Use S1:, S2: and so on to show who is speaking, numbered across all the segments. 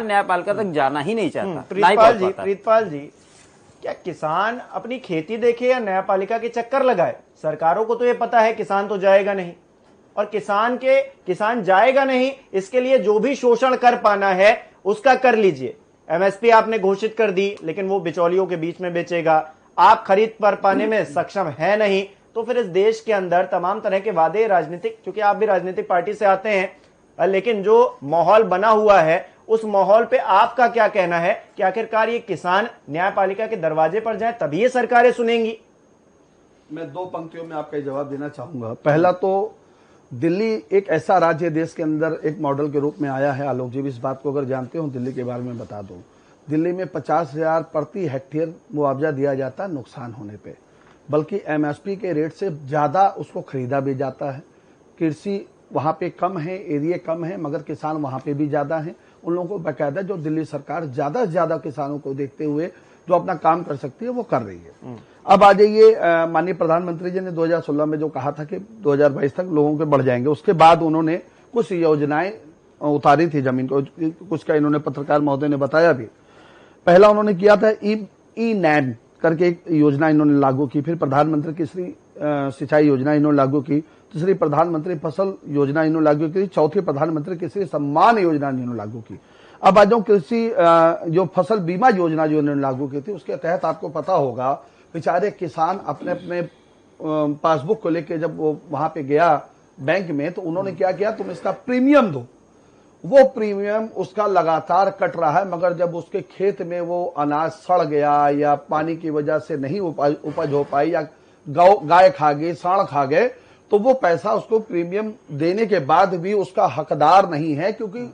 S1: न्यायपालिका तक जाना ही नहीं चाहता।
S2: प्रीतपाल जी, क्या किसान अपनी खेती देखे या न्यायपालिका के चक्कर लगाए? सरकारों को तो ये पता है किसान तो जाएगा नहीं, और किसान जाएगा नहीं, इसके लिए जो भी शोषण कर पाना है उसका कर लीजिए। एमएसपी आपने घोषित कर दी, लेकिन वो बिचौलियों के बीच में बेचेगा। आप खरीद पर पाने में सक्षम है नहीं, तो फिर इस देश के अंदर तमाम तरह के वादे राजनीतिक, क्योंकि आप भी राजनीतिक पार्टी से आते हैं, लेकिन जो माहौल बना हुआ है उस माहौल पे आपका क्या कहना है कि आखिरकार ये किसान न्यायपालिका के दरवाजे पर जाए तभी ये सरकारें सुनेंगी?
S3: मैं दो पंक्तियों में आपका जवाब देना चाहूंगा। पहला तो दिल्ली एक ऐसा राज्य देश के अंदर एक मॉडल के रूप में आया है। आलोक जी भी इस बात को अगर जानते हो, दिल्ली के बारे में बता दूं। दिल्ली में 50,000 प्रति हेक्टेयर मुआवजा दिया जाता है नुकसान होने पे, बल्कि एमएसपी के रेट से ज्यादा उसको खरीदा भी जाता है। कृषि वहां पे कम है, एरिया कम है, मगर किसान वहां पे भी ज्यादा है। उन लोगों को बाकायदा जो दिल्ली सरकार ज्यादा से ज्यादा किसानों को देखते हुए जो अपना काम कर सकती है वो कर रही है। अब आ जाइए, माननीय प्रधानमंत्री जी ने 2016 में जो कहा था कि 2022 तक लोगों के बढ़ जाएंगे, उसके बाद उन्होंने कुछ योजनाएं उतारी थी जमीन को, कुछ का इन्होंने पत्रकार महोदय ने बताया भी। पहला उन्होंने किया था ई नैन करके एक योजना इन्होंने लागू की, फिर प्रधानमंत्री कृषि सिंचाई योजना इन्होंने लागू की, तीसरी प्रधानमंत्री फसल योजना इन्होंने लागू की, चौथी प्रधानमंत्री कृषि सम्मान योजना इन्होंने लागू की। अब आज कृषि जो फसल बीमा योजना जो इन्होंने लागू की थी, उसके तहत आपको पता होगा बेचारे किसान अपने अपने पासबुक को लेके जब वो वहां पे गया बैंक में, तो उन्होंने क्या किया, तुम इसका प्रीमियम दो। वो प्रीमियम उसका लगातार कट रहा है, मगर जब उसके खेत में वो अनाज सड़ गया या पानी की वजह से नहीं उपज हो पाई या गाय खा गई, सांड खा गए, तो वो पैसा उसको प्रीमियम देने के बाद भी उसका हकदार नहीं है, क्योंकि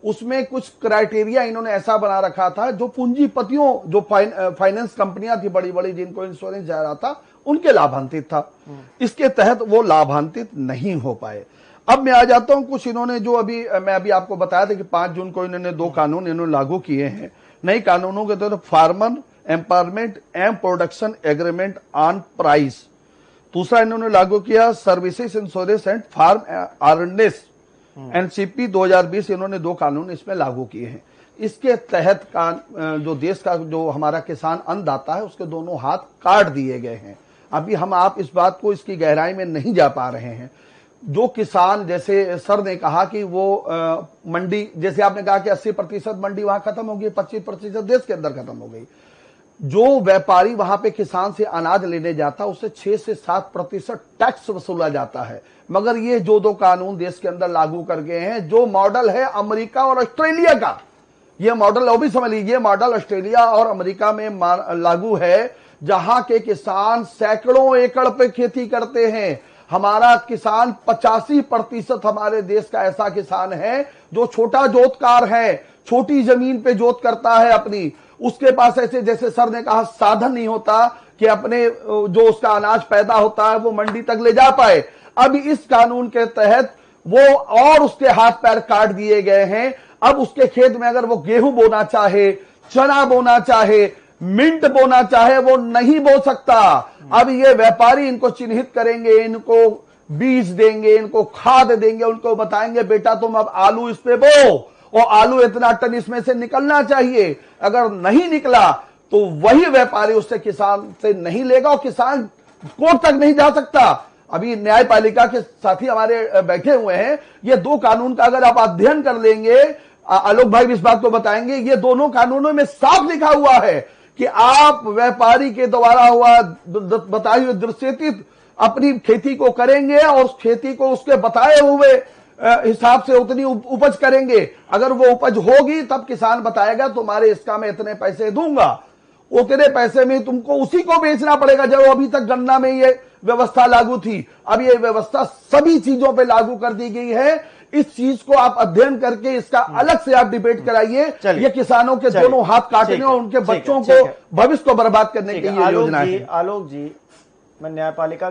S3: उसमें कुछ क्राइटेरिया इन्होंने ऐसा बना रखा था जो पूंजीपतियों, जो फाइनेंस कंपनियां थी बड़ी बड़ी जिनको इंश्योरेंस जा रहा था, उनके लाभान्वित था। इसके तहत वो लाभान्वित नहीं हो पाए। अब मैं आ जाता हूं कुछ इन्होंने जो मैं अभी आपको बताया था कि 5 जून को इन्होंने 2 कानून इन्होंने लागू किए हैं। नए कानूनों के तहत farmer empowerment and production agreement on price, दूसरा इन्होंने लागू किया सर्विसेज इंश्योरेंस एंड फार्म आरएनएस एनसीपी 2020, इन्होंने 2 कानून इसमें लागू किए हैं। इसके तहत जो देश का जो हमारा किसान अन्नदाता है उसके दोनों हाथ काट दिए गए हैं। अभी आप इस बात को इसकी गहराई में नहीं जा पा रहे हैं। जो किसान, जैसे सर ने कहा कि वो मंडी, जैसे आपने कहा कि 80% मंडी वहां खत्म हो गई, 25% देश के अंदर खत्म हो गई। जो व्यापारी वहां पे किसान से अनाज लेने जाता है उससे 6 से 7% टैक्स वसूला जाता है। मगर ये जो 2 कानून देश के अंदर लागू कर गए हैं, जो मॉडल है अमेरिका और ऑस्ट्रेलिया का, ये मॉडल वो भी समझ लीजिए, मॉडल ऑस्ट्रेलिया और अमेरिका में लागू है, जहां के किसान सैकड़ों एकड़ पे खेती करते हैं। हमारा किसान 85% हमारे देश का ऐसा किसान है जो छोटा जोतकार है, छोटी जमीन पे जोत करता है अपनी। उसके पास ऐसे, जैसे सर ने कहा, साधन नहीं होता कि अपने जो उसका अनाज पैदा होता है वो मंडी तक ले जा पाए। अब इस कानून के तहत वो और उसके हाथ पैर काट दिए गए हैं। अब उसके खेत में अगर वो गेहूं बोना चाहे, चना बोना चाहे, मिंट बोना चाहे, वो नहीं बो सकता। अब ये व्यापारी इनको चिन्हित करेंगे, इनको बीज देंगे, इनको खाद देंगे, उनको बताएंगे बेटा तुम अब आलू इस पे बो, और आलू इतना टन इसमें से निकलना चाहिए। अगर नहीं निकला तो वही व्यापारी उससे किसान से नहीं लेगा और किसान कोर्ट तक नहीं जा सकता। अभी न्यायपालिका के साथी हमारे बैठे हुए हैं, ये 2 कानून का अगर आप अध्ययन कर लेंगे, आलोक भाई भी इस बात को बताएंगे, ये दोनों कानूनों में साफ लिखा हुआ है कि आप व्यापारी के द्वारा हुआ बताई हुई दृश्यतित अपनी खेती को करेंगे और उस खेती को उसके बताए हुए हिसाब से उतनी उपज करेंगे। अगर वो उपज होगी तब किसान बताएगा तुम्हारे इसका मैं इतने पैसे दूंगा, उतने पैसे में तुमको उसी को बेचना पड़ेगा। जब अभी तक गन्ना में ये व्यवस्था लागू थी, अब ये व्यवस्था सभी चीजों पे लागू कर दी गई है। इस चीज को आप अध्ययन करके इसका अलग से आप डिबेट कराइए। ये किसानों के दोनों हाथ काटने और उनके बच्चों को, भविष्य को बर्बाद करने की ये योजना है।
S2: आलोक जी, मैं न्यायपालिका